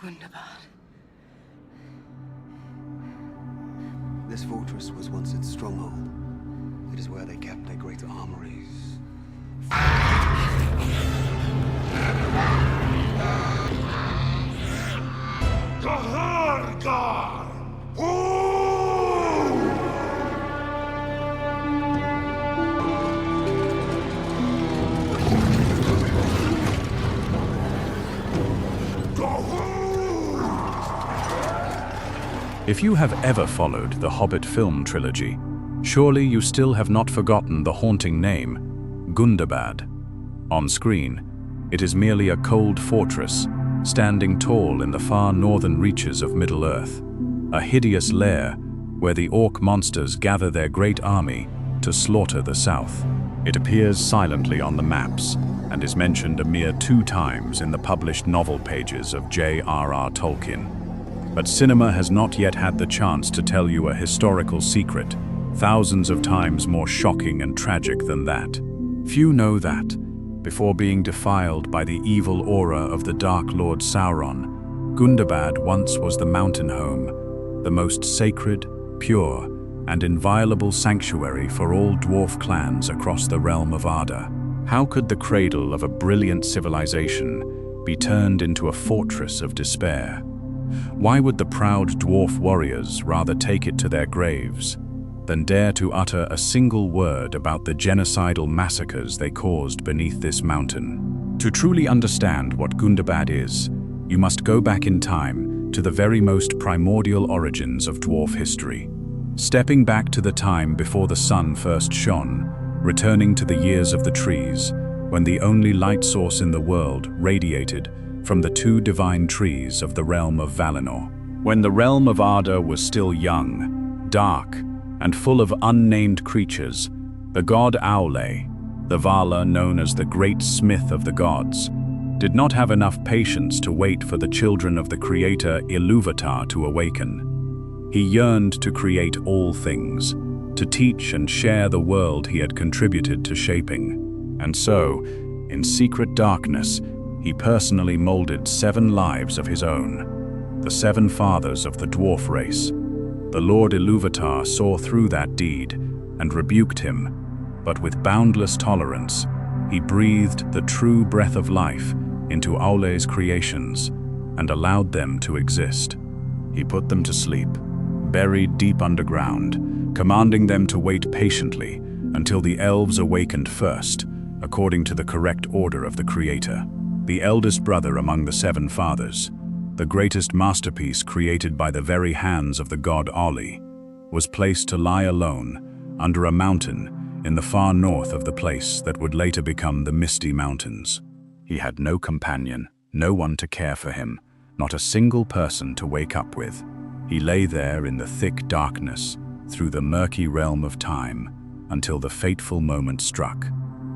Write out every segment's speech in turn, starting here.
Gundabad. This fortress was once its stronghold. It is where they kept their great armories. If you have ever followed the Hobbit film trilogy, surely you still have not forgotten the haunting name, Gundabad. On screen, it is merely a cold fortress, standing tall in the far northern reaches of Middle-earth, a hideous lair where the orc monsters gather their great army to slaughter the south. It appears silently on the maps and is mentioned a mere 2 times in the published novel pages of J.R.R. Tolkien. But cinema has not yet had the chance to tell you a historical secret, thousands of times more shocking and tragic than that. Few know that, before being defiled by the evil aura of the Dark Lord Sauron, Gundabad once was the mountain home, the most sacred, pure, and inviolable sanctuary for all dwarf clans across the realm of Arda. How could the cradle of a brilliant civilization be turned into a fortress of despair? Why would the proud dwarf warriors rather take it to their graves than dare to utter a single word about the genocidal massacres they caused beneath this mountain? To truly understand what Gundabad is, you must go back in time to the very most primordial origins of dwarf history. Stepping back to the time before the sun first shone, returning to the years of the trees, when the only light source in the world radiated from the 2 divine trees of the realm of Valinor. When the realm of Arda was still young, dark, and full of unnamed creatures, the god Aule, the Vala known as the Great Smith of the Gods, did not have enough patience to wait for the children of the creator Ilúvatar to awaken. He yearned to create all things, to teach and share the world he had contributed to shaping. And so, in secret darkness, he personally molded 7 lives of his own, the 7 fathers of the dwarf race. The Lord Ilúvatar saw through that deed and rebuked him, but with boundless tolerance, he breathed the true breath of life into Aule's creations and allowed them to exist. He put them to sleep, buried deep underground, commanding them to wait patiently until the elves awakened first, according to the correct order of the Creator. The eldest brother among the 7 fathers, the greatest masterpiece created by the very hands of the god Olli, was placed to lie alone under a mountain in the far north of the place that would later become the Misty Mountains. He had no companion, no one to care for him, not a single person to wake up with. He lay there in the thick darkness, through the murky realm of time, until the fateful moment struck.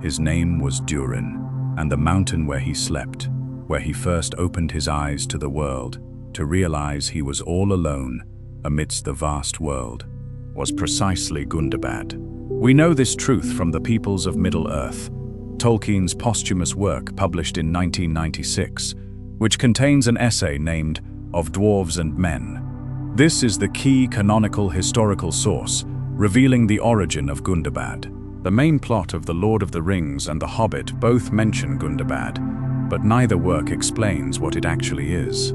His name was Durin, and the mountain where he slept, where he first opened his eyes to the world, to realize he was all alone amidst the vast world, was precisely Gundabad. We know this truth from the peoples of Middle-earth, Tolkien's posthumous work published in 1996, which contains an essay named Of Dwarves and Men. This is the key canonical historical source, revealing the origin of Gundabad. The main plot of The Lord of the Rings and The Hobbit both mention Gundabad, but neither work explains what it actually is.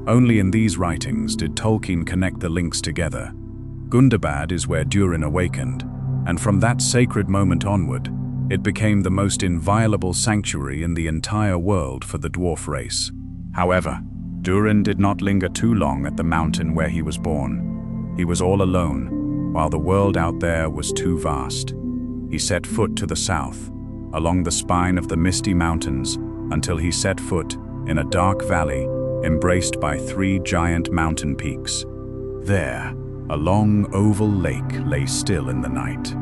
Only in these writings did Tolkien connect the links together. Gundabad is where Durin awakened, and from that sacred moment onward, it became the most inviolable sanctuary in the entire world for the dwarf race. However, Durin did not linger too long at the mountain where he was born. He was all alone, while the world out there was too vast. He set foot to the south, along the spine of the Misty Mountains, until he set foot in a dark valley embraced by 3 giant mountain peaks. There, a long oval lake lay still in the night.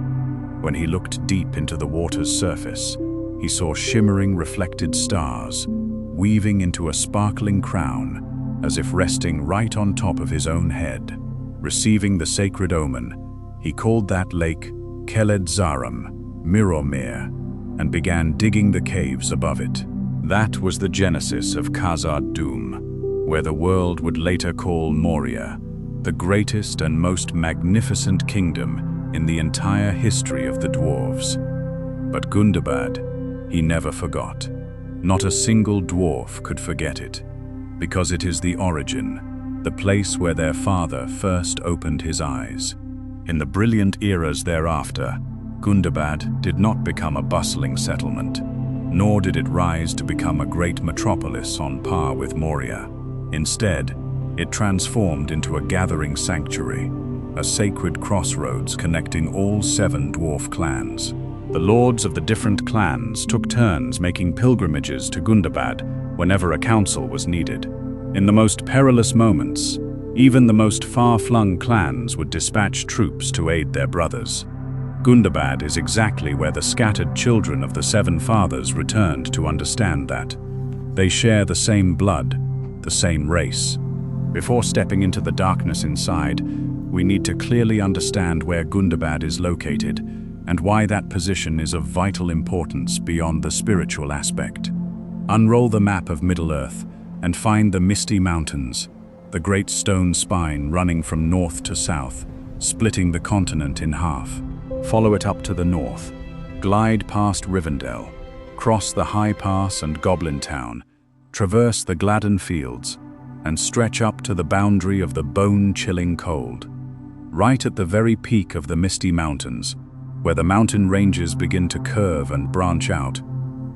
When he looked deep into the water's surface, he saw shimmering reflected stars, weaving into a sparkling crown, as if resting right on top of his own head. Receiving the sacred omen, he called that lake Khazad-dum, Mirror-mere, and began digging the caves above it. That was the genesis of Khazad-dum, where the world would later call Moria, the greatest and most magnificent kingdom in the entire history of the dwarves. But Gundabad, he never forgot. Not a single dwarf could forget it, because it is the origin, the place where their father first opened his eyes. In the brilliant eras thereafter, Gundabad did not become a bustling settlement, nor did it rise to become a great metropolis on par with Moria. Instead, it transformed into a gathering sanctuary, a sacred crossroads connecting all 7 dwarf clans. The lords of the different clans took turns making pilgrimages to Gundabad whenever a council was needed. In the most perilous moments, even the most far-flung clans would dispatch troops to aid their brothers. Gundabad is exactly where the scattered children of the 7 fathers returned to understand that they share the same blood, the same race. Before stepping into the darkness inside, we need to clearly understand where Gundabad is located and why that position is of vital importance beyond the spiritual aspect. Unroll the map of Middle-earth and find the Misty Mountains, the great stone spine running from north to south, splitting the continent in half. Follow it up to the north, glide past Rivendell, cross the High Pass and Goblin Town, traverse the Gladden Fields, and stretch up to the boundary of the bone-chilling cold. Right at the very peak of the Misty Mountains, where the mountain ranges begin to curve and branch out,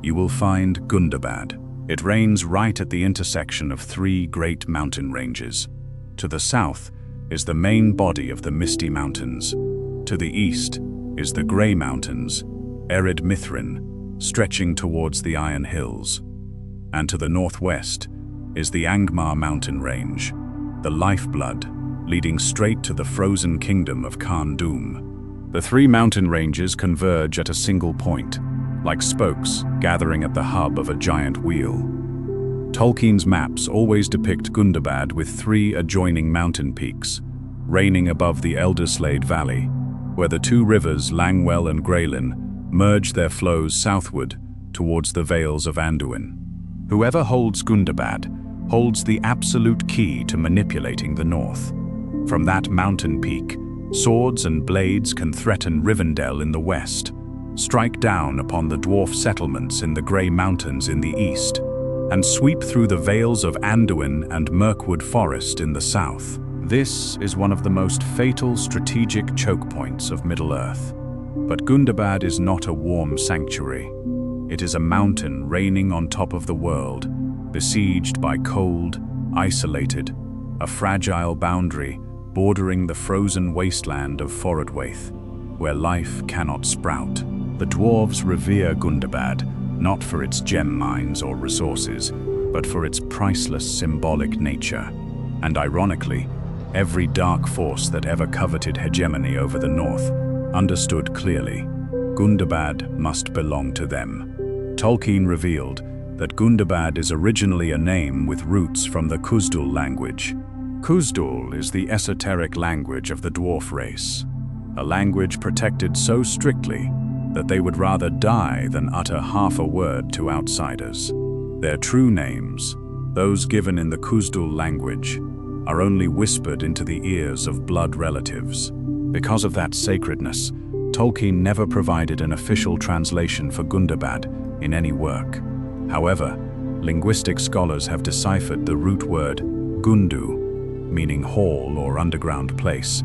you will find Gundabad. It reigns right at the intersection of 3 great mountain ranges. To the south is the main body of the Misty Mountains. To the east is the Grey Mountains, Ered Mithrin, stretching towards the Iron Hills. And to the northwest is the Angmar mountain range, the lifeblood, leading straight to the frozen kingdom of Khazad-dum. The 3 mountain ranges converge at a single point, like spokes gathering at the hub of a giant wheel. Tolkien's maps always depict Gundabad with 3 adjoining mountain peaks, reigning above the Elderslade Valley, where the 2 rivers Langwell and Greylin merge their flows southward towards the Vales of Anduin. Whoever holds Gundabad holds the absolute key to manipulating the north. From that mountain peak, swords and blades can threaten Rivendell in the west, strike down upon the dwarf settlements in the Grey Mountains in the east, and sweep through the Vales of Anduin and Mirkwood Forest in the south. This is one of the most fatal strategic choke points of Middle-earth. But Gundabad is not a warm sanctuary. It is a mountain reigning on top of the world, besieged by cold, isolated, a fragile boundary bordering the frozen wasteland of Forodwaith, where life cannot sprout. The dwarves revere Gundabad, not for its gem mines or resources, but for its priceless symbolic nature. And ironically, every dark force that ever coveted hegemony over the north understood clearly, Gundabad must belong to them. Tolkien revealed that Gundabad is originally a name with roots from the Khuzdul language. Khuzdul is the esoteric language of the dwarf race, a language protected so strictly that they would rather die than utter half a word to outsiders. Their true names, those given in the Khuzdul language, are only whispered into the ears of blood relatives. Because of that sacredness, Tolkien never provided an official translation for Gundabad in any work. However, linguistic scholars have deciphered the root word gundu, meaning hall or underground place,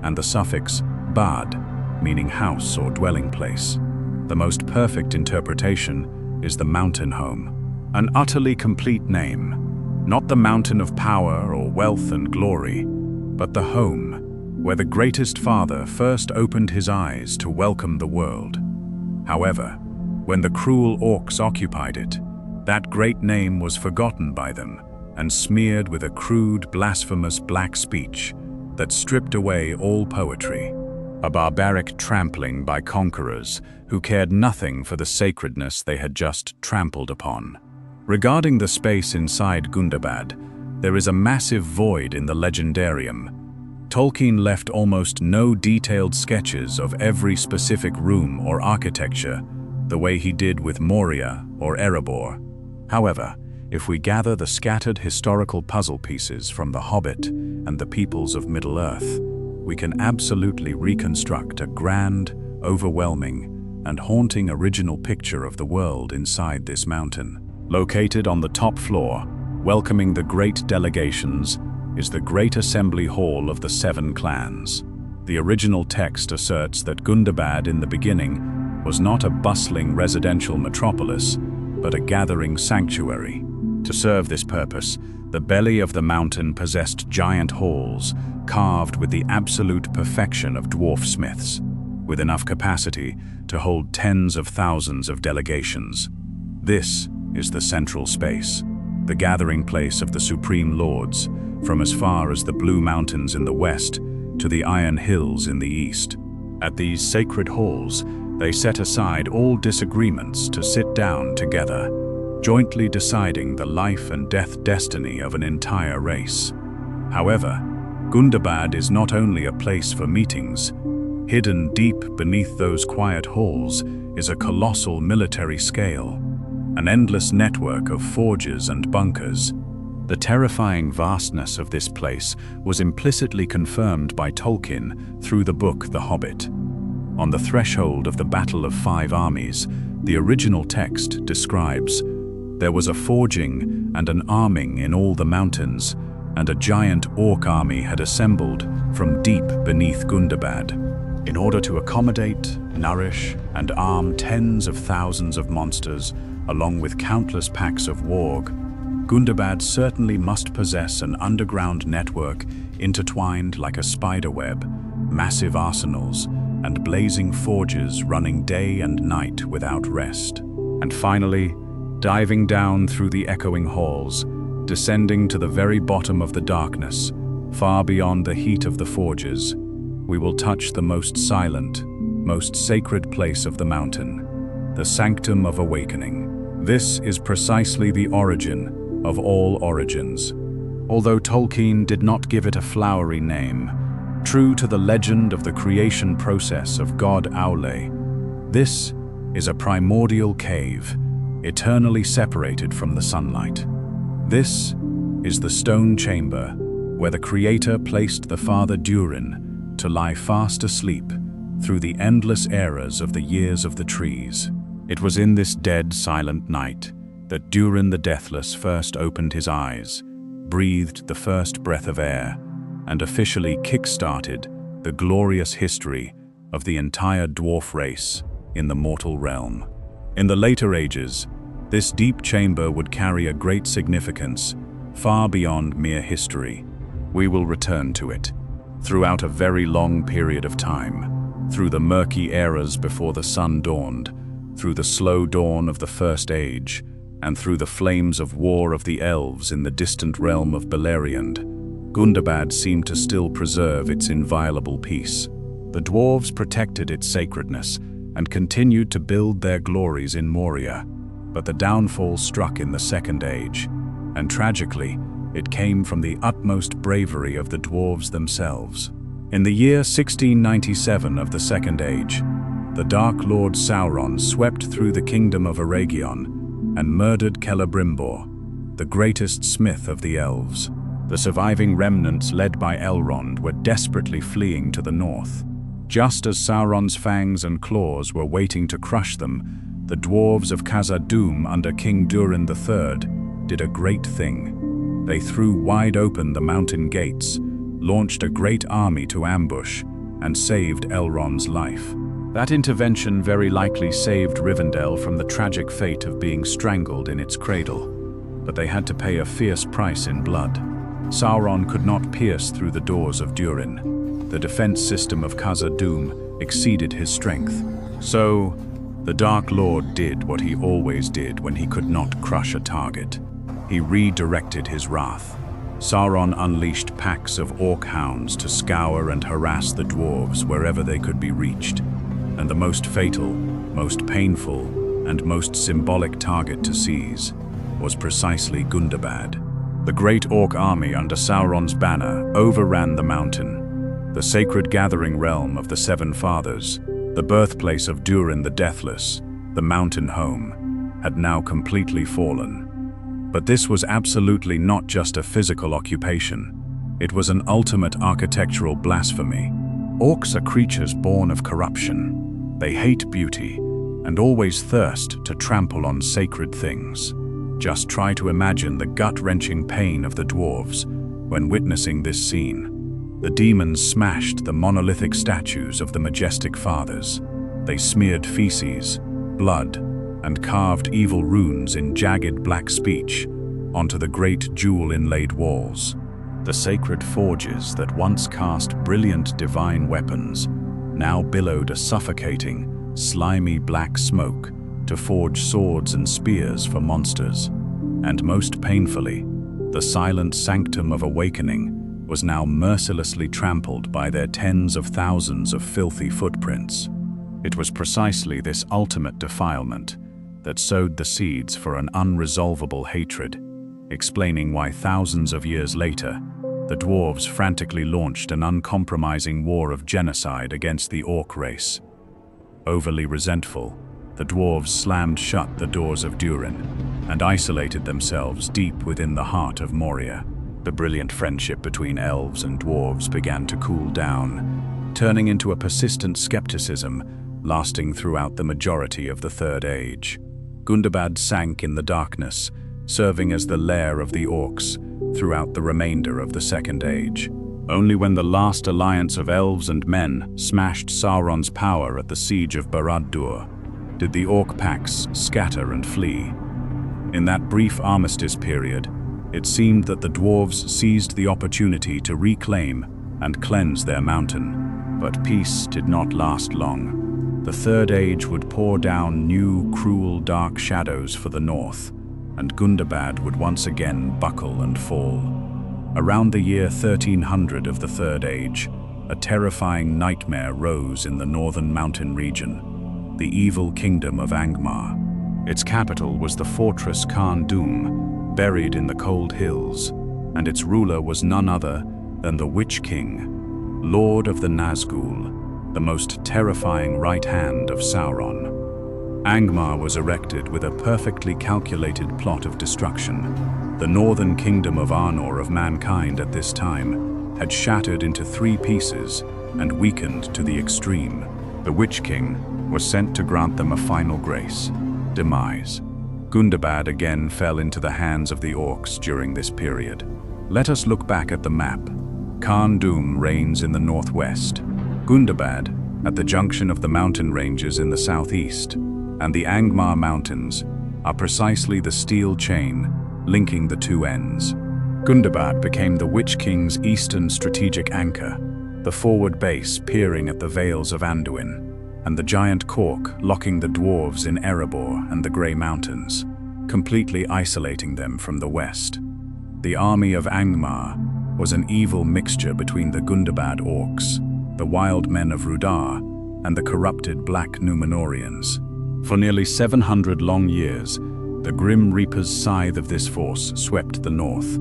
and the suffix bad, meaning house or dwelling place. The most perfect interpretation is the mountain home, an utterly complete name, not the mountain of power or wealth and glory, but the home where the greatest father first opened his eyes to welcome the world. However, when the cruel orcs occupied it, that great name was forgotten by them and smeared with a crude, blasphemous black speech that stripped away all poetry, a barbaric trampling by conquerors who cared nothing for the sacredness they had just trampled upon. Regarding the space inside Gundabad, there is a massive void in the legendarium. Tolkien left almost no detailed sketches of every specific room or architecture, the way he did with Moria or Erebor. However, If we gather the scattered historical puzzle pieces from The Hobbit and the peoples of Middle-earth, we can absolutely reconstruct a grand, overwhelming, and haunting original picture of the world inside this mountain. Located on the top floor, welcoming the great delegations, is the Great Assembly Hall of the Seven Clans. The original text asserts that Gundabad in the beginning was not a bustling residential metropolis, but a gathering sanctuary. To serve this purpose, the belly of the mountain possessed giant halls, carved with the absolute perfection of dwarf smiths, with enough capacity to hold tens of thousands of delegations. This is the central space, the gathering place of the Supreme Lords, from as far as the Blue Mountains in the west to the Iron Hills in the east. At these sacred halls, they set aside all disagreements to sit down together, jointly deciding the life and death destiny of an entire race. However, Gundabad is not only a place for meetings. Hidden deep beneath those quiet halls is a colossal military scale, an endless network of forges and bunkers. The terrifying vastness of this place was implicitly confirmed by Tolkien through the book The Hobbit. On the threshold of the Battle of 5 Armies, the original text describes, "There was a forging and an arming in all the mountains, and a giant orc army had assembled from deep beneath Gundabad, in order to accommodate, nourish, and arm tens of thousands of monsters, along with countless packs of warg. Gundabad certainly must possess an underground network intertwined like a spiderweb, massive arsenals, and blazing forges running day and night without rest." And finally, diving down through the echoing halls, descending to the very bottom of the darkness, far beyond the heat of the forges, we will touch the most silent, most sacred place of the mountain, the Sanctum of Awakening. This is precisely the origin of all origins. Although Tolkien did not give it a flowery name, true to the legend of the creation process of god Aule, this is a primordial cave, eternally separated from the sunlight. This is the stone chamber where the Creator placed the father Durin to lie fast asleep through the endless eras of the years of the trees. It was in this dead, silent night that Durin the Deathless first opened his eyes, breathed the first breath of air, and officially kick-started the glorious history of the entire dwarf race in the mortal realm. In the later ages, this deep chamber would carry a great significance far beyond mere history. We will return to it throughout a very long period of time, through the murky eras before the sun dawned, through the slow dawn of the First Age, and through the flames of war of the elves in the distant realm of Beleriand. Gundabad seemed to still preserve its inviolable peace. The dwarves protected its sacredness and continued to build their glories in Moria. But the downfall struck in the Second Age, and tragically, it came from the utmost bravery of the dwarves themselves. In the year 1697 of the Second Age, the Dark Lord Sauron swept through the kingdom of Eregion and murdered Celebrimbor, the greatest smith of the elves. The surviving remnants, led by Elrond, were desperately fleeing to the north. Just as Sauron's fangs and claws were waiting to crush them, the dwarves of Khazad-dum under King Durin III did a great thing. They threw wide open the mountain gates, launched a great army to ambush, and saved Elrond's life. That intervention very likely saved Rivendell from the tragic fate of being strangled in its cradle, but they had to pay a fierce price in blood. Sauron could not pierce through the doors of Durin. The defense system of Khazad-dum exceeded his strength. So, the Dark Lord did what he always did when he could not crush a target. He redirected his wrath. Sauron unleashed packs of orc hounds to scour and harass the dwarves wherever they could be reached. And the most fatal, most painful, and most symbolic target to seize was precisely Gundabad. The great orc army under Sauron's banner overran the mountain. The sacred gathering realm of the Seven Fathers, the birthplace of Durin the Deathless, the mountain home, had now completely fallen. But this was absolutely not just a physical occupation. It was an ultimate architectural blasphemy. Orcs are creatures born of corruption. They hate beauty and always thirst to trample on sacred things. Just try to imagine the gut-wrenching pain of the dwarves when witnessing this scene. The demons smashed the monolithic statues of the majestic fathers. They smeared feces, blood, and carved evil runes in jagged black speech onto the great jewel-inlaid walls. The sacred forges that once cast brilliant divine weapons now billowed a suffocating, slimy black smoke to forge swords and spears for monsters. And most painfully, the silent Sanctum of Awakening was now mercilessly trampled by their tens of thousands of filthy footprints. It was precisely this ultimate defilement that sowed the seeds for an unresolvable hatred, explaining why thousands of years later, the dwarves frantically launched an uncompromising war of genocide against the orc race. Overly resentful, the dwarves slammed shut the doors of Durin and isolated themselves deep within the heart of Moria. The brilliant friendship between elves and dwarves began to cool down, turning into a persistent skepticism lasting throughout the majority of the Third Age. Gundabad sank in the darkness, serving as the lair of the orcs throughout the remainder of the Second Age. Only when the last alliance of elves and men smashed Sauron's power at the siege of Barad-dûr did the orc packs scatter and flee. In that brief armistice period, it seemed that the dwarves seized the opportunity to reclaim and cleanse their mountain. But peace did not last long. The Third Age would pour down new, cruel, dark shadows for the north, and Gundabad would once again buckle and fall. Around the year 1300 of the Third Age, a terrifying nightmare rose in the northern mountain region, the evil kingdom of Angmar. Its capital was the fortress Khazad-dum, buried in the cold hills, and its ruler was none other than the Witch-king, Lord of the Nazgul, the most terrifying right hand of Sauron. Angmar was erected with a perfectly calculated plot of destruction. The northern kingdom of Arnor of mankind at this time had shattered into 3 pieces and weakened to the extreme. The Witch-king was sent to grant them a final grace, demise. Gundabad again fell into the hands of the orcs during this period. Let us look back at the map. Khazad-dum reigns in the northwest, Gundabad at the junction of the mountain ranges in the southeast, and the Angmar Mountains are precisely the steel chain linking the two ends. Gundabad became the Witch-king's eastern strategic anchor, the forward base peering at the vales of Anduin, and the giant cork locking the dwarves in Erebor and the Grey Mountains, completely isolating them from the west. The army of Angmar was an evil mixture between the Gundabad orcs, the wild men of Rudar, and the corrupted black Númenóreans. For nearly 700 long years, the Grim Reaper's scythe of this force swept the north.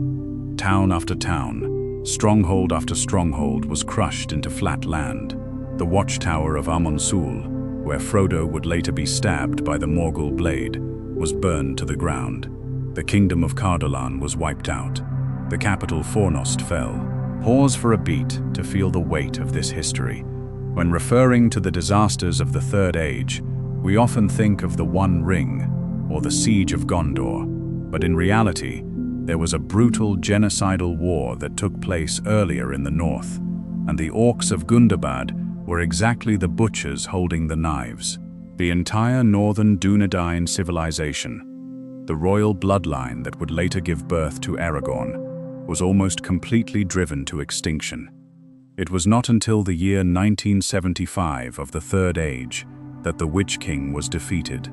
Town after town, stronghold after stronghold was crushed into flat land. The watchtower of Amonsul, where Frodo would later be stabbed by the Morgul blade, was burned to the ground. The kingdom of Cardolan was wiped out. The capital Fornost fell. Pause for a beat to feel the weight of this history. When referring to the disasters of the Third Age, we often think of the One Ring or the Siege of Gondor, but in reality, there was a brutal genocidal war that took place earlier in the north, and the orcs of Gundabad were exactly the butchers holding the knives. The entire northern Dunedain civilization, the royal bloodline that would later give birth to Aragorn, was almost completely driven to extinction. It was not until the year 1975 of the Third Age that the Witch-king was defeated.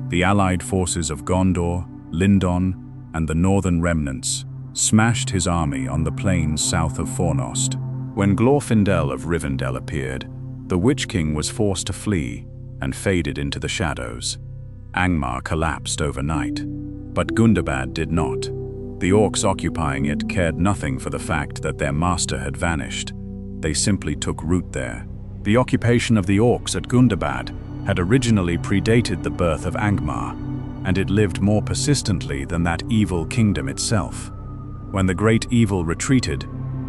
The allied forces of Gondor, Lindon, and the northern remnants smashed his army on the plains south of Fornost. When Glorfindel of Rivendell appeared, the Witch-king was forced to flee and faded into the shadows. Angmar collapsed overnight, but Gundabad did not. The orcs occupying it cared nothing for the fact that their master had vanished. They simply took root there. The occupation of the orcs at Gundabad had originally predated the birth of Angmar. and it lived more persistently than that evil kingdom itself. When the great evil retreated,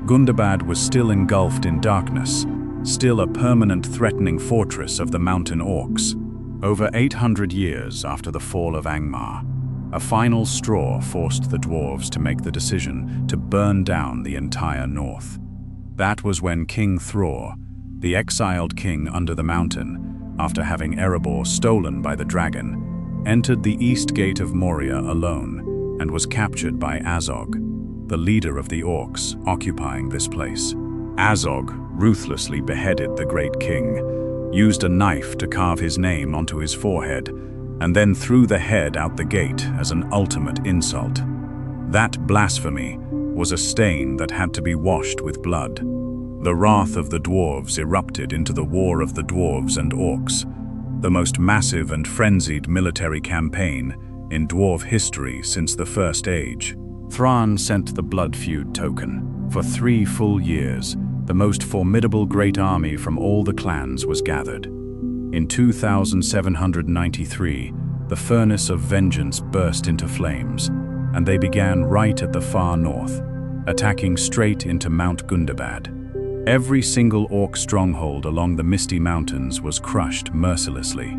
Gundabad was still engulfed in darkness, still a permanent threatening fortress of the mountain orcs. Over 800 years after the fall of Angmar, a final straw forced the dwarves to make the decision to burn down the entire north. That was when King Thror, the exiled king under the mountain, after having Erebor stolen by the dragon, entered the east gate of Moria alone and was captured by Azog, the leader of the orcs occupying this place. Azog ruthlessly beheaded the great king, used a knife to carve his name onto his forehead, and then threw the head out the gate as an ultimate insult. That blasphemy was a stain that had to be washed with blood. The wrath of the dwarves erupted into the War of the Dwarves and Orcs, the most massive and frenzied military campaign in dwarf history since the First Age. Thrawn sent the blood feud token. For 3 full years, the most formidable great army from all the clans was gathered. In 2793, the furnace of vengeance burst into flames, and they began right at the far north, attacking straight into Mount Gundabad. Every single orc stronghold along the Misty Mountains was crushed mercilessly.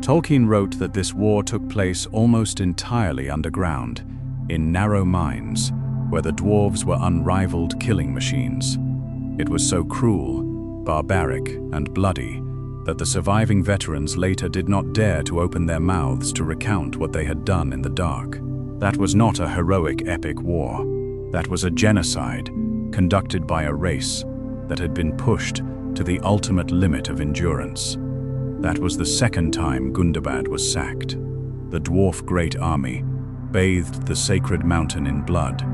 Tolkien wrote that this war took place almost entirely underground, in narrow mines, where the dwarves were unrivaled killing machines. It was so cruel, barbaric, and bloody that the surviving veterans later did not dare to open their mouths to recount what they had done in the dark. That was not a heroic epic war. That was a genocide conducted by a race that had been pushed to the ultimate limit of endurance. That was the second time Gundabad was sacked. The dwarf great army bathed the sacred mountain in blood,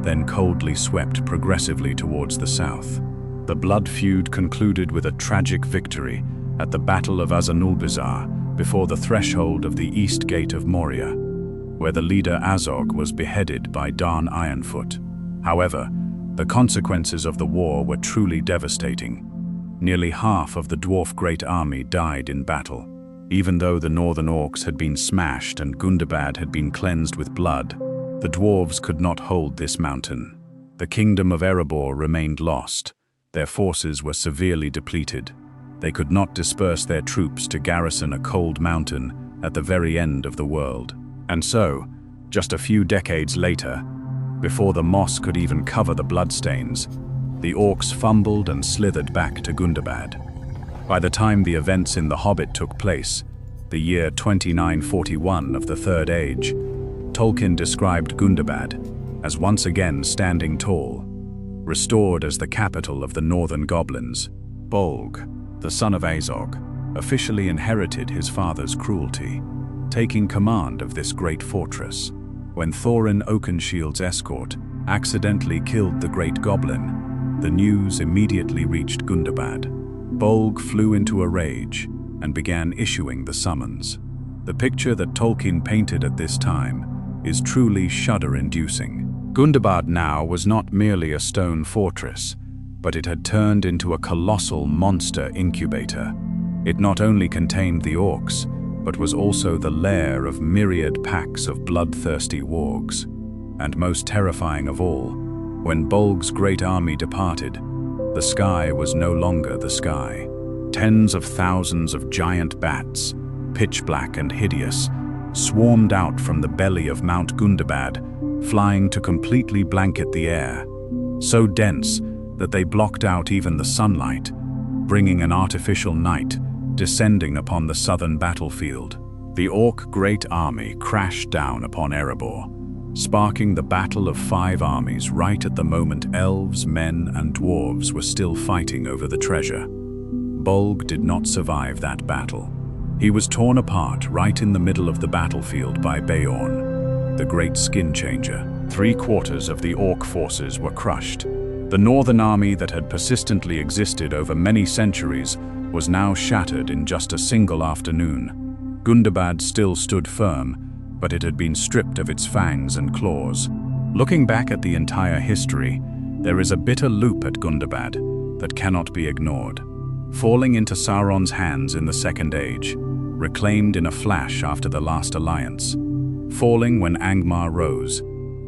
then coldly swept progressively towards the south. The blood feud concluded with a tragic victory at the Battle of Azanulbizar before the threshold of the east gate of Moria, where the leader Azog was beheaded by Darn Ironfoot. However, the consequences of the war were truly devastating. Nearly half of the dwarf great army died in battle. Even though the northern orcs had been smashed and Gundabad had been cleansed with blood, the dwarves could not hold this mountain. The kingdom of Erebor remained lost. Their forces were severely depleted. They could not disperse their troops to garrison a cold mountain at the very end of the world. And so, just a few decades later, before the moss could even cover the bloodstains, the orcs fumbled and slithered back to Gundabad. By the time the events in The Hobbit took place, the year 2941 of the Third Age, Tolkien described Gundabad as once again standing tall, restored as the capital of the northern goblins. Bolg, the son of Azog, officially inherited his father's cruelty, taking command of this great fortress. When Thorin Oakenshield's escort accidentally killed the great goblin, the news immediately reached Gundabad. Bolg flew into a rage and began issuing the summons. The picture that Tolkien painted at this time is truly shudder-inducing. Gundabad now was not merely a stone fortress, but it had turned into a colossal monster incubator. It not only contained the orcs, but was also the lair of myriad packs of bloodthirsty wargs. And most terrifying of all, when Bolg's great army departed, the sky was no longer the sky. Tens of thousands of giant bats, pitch black and hideous, swarmed out from the belly of Mount Gundabad, flying to completely blanket the air, so dense that they blocked out even the sunlight, bringing an artificial night descending upon the southern battlefield. The Orc great army crashed down upon Erebor, sparking the battle of 5 armies right at the moment elves, men, and dwarves were still fighting over the treasure. Bolg did not survive that battle. He was torn apart right in the middle of the battlefield by Beorn, the great skin changer. 3/4 of the Orc forces were crushed. The northern army that had persistently existed over many centuries was now shattered in just a single afternoon. Gundabad still stood firm, but it had been stripped of its fangs and claws. Looking back at the entire history, there is a bitter loop at Gundabad that cannot be ignored. Falling into Sauron's hands in the Second Age, reclaimed in a flash after the last alliance, falling when Angmar rose,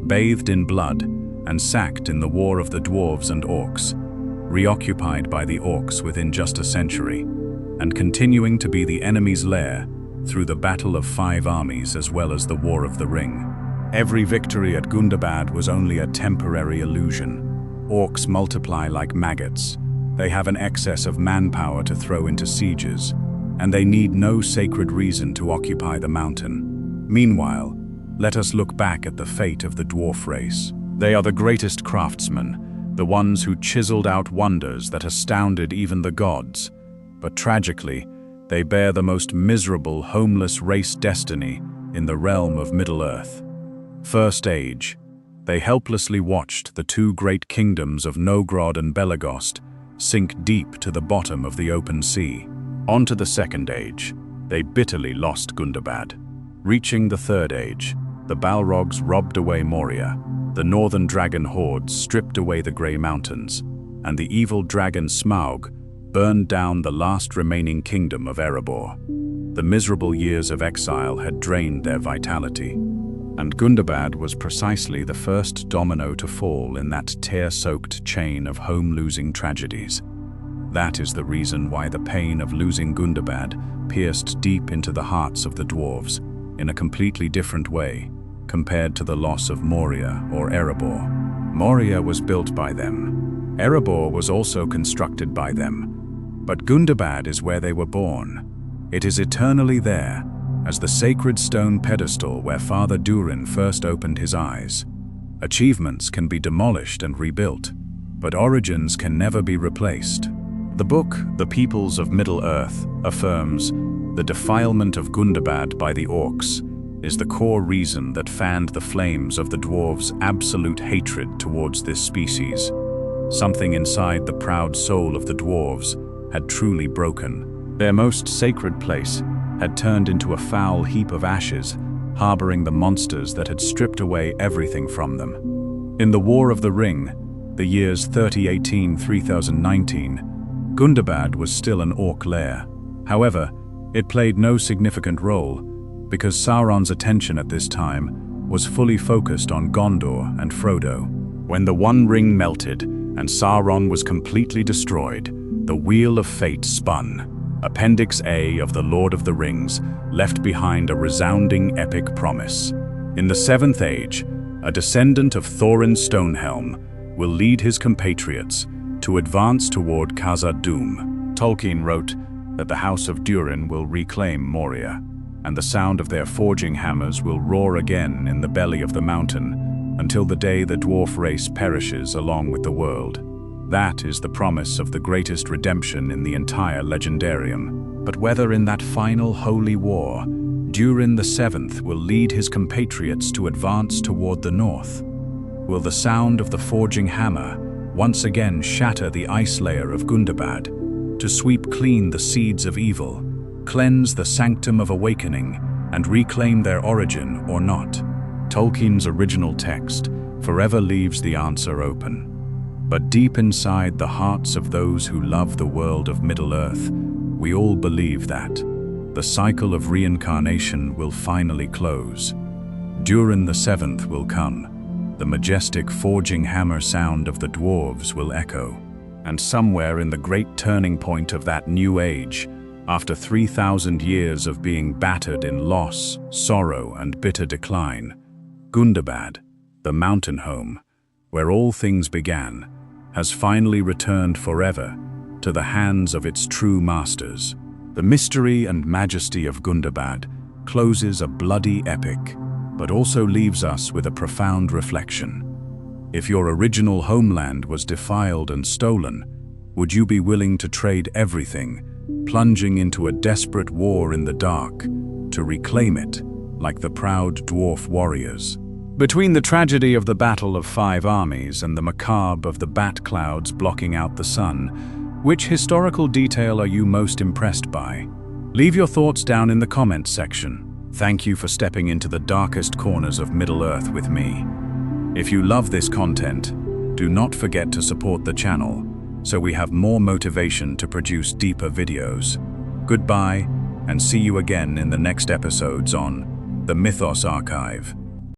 bathed in blood and sacked in the War of the Dwarves and Orcs, reoccupied by the Orcs within just a century, and continuing to be the enemy's lair through the Battle of 5 Armies as well as the War of the Ring. Every victory at Gundabad was only a temporary illusion. Orcs multiply like maggots. They have an excess of manpower to throw into sieges, and they need no sacred reason to occupy the mountain. Meanwhile, let us look back at the fate of the dwarf race. They are the greatest craftsmen, the ones who chiseled out wonders that astounded even the gods. But tragically, they bear the most miserable, homeless race destiny in the realm of Middle-earth. First Age. They helplessly watched the 2 great kingdoms of Nogrod and Belegost sink deep to the bottom of the open sea. On to the Second Age. They bitterly lost Gundabad. Reaching the Third Age, the Balrogs robbed away Moria, the northern dragon hordes stripped away the Grey Mountains, and the evil dragon Smaug burned down the last remaining kingdom of Erebor. The miserable years of exile had drained their vitality, and Gundabad was precisely the first domino to fall in that tear-soaked chain of home-losing tragedies. That is the reason why the pain of losing Gundabad pierced deep into the hearts of the dwarves in a completely different way compared to the loss of Moria or Erebor. Moria was built by them. Erebor was also constructed by them. But Gundabad is where they were born. It is eternally there, as the sacred stone pedestal where Father Durin first opened his eyes. Achievements can be demolished and rebuilt, but origins can never be replaced. The book, The Peoples of Middle-earth, affirms the defilement of Gundabad by the Orcs is the core reason that fanned the flames of the dwarves' absolute hatred towards this species. Something inside the proud soul of the dwarves had truly broken. Their most sacred place had turned into a foul heap of ashes, harboring the monsters that had stripped away everything from them. In the War of the Ring, the years 3018-3019, Gundabad was still an orc lair. However, it played no significant role, because Sauron's attention at this time was fully focused on Gondor and Frodo. When the One Ring melted and Sauron was completely destroyed, the Wheel of Fate spun. Appendix A of The Lord of the Rings left behind a resounding epic promise. In the Seventh Age, a descendant of Thorin Stonehelm will lead his compatriots to advance toward Khazad-dum. Tolkien wrote that the House of Durin will reclaim Moria, and the sound of their forging hammers will roar again in the belly of the mountain until the day the dwarf race perishes along with the world. That is the promise of the greatest redemption in the entire legendarium. But whether in that final holy war, Durin the Seventh will lead his compatriots to advance toward the north, will the sound of the forging hammer once again shatter the ice layer of Gundabad, to sweep clean the seeds of evil, cleanse the Sanctum of Awakening, and reclaim their origin or not? Tolkien's original text forever leaves the answer open. But deep inside the hearts of those who love the world of Middle-earth, we all believe that the cycle of reincarnation will finally close. Durin the Seventh will come. The majestic forging hammer sound of the dwarves will echo. And somewhere in the great turning point of that new age, after 3,000 years of being battered in loss, sorrow, and bitter decline, Gundabad, the mountain home, where all things began, has finally returned forever to the hands of its true masters. The mystery and majesty of Gundabad closes a bloody epic, but also leaves us with a profound reflection. If your original homeland was defiled and stolen, would you be willing to trade everything, plunging into a desperate war in the dark, to reclaim it, like the proud dwarf warriors? Between the tragedy of the Battle of 5 Armies and the macabre of the bat clouds blocking out the sun, which historical detail are you most impressed by? Leave your thoughts down in the comments section. Thank you for stepping into the darkest corners of Middle-earth with me. If you love this content, do not forget to support the channel so we have more motivation to produce deeper videos. Goodbye, and see you again in the next episodes on The Mythos Archive.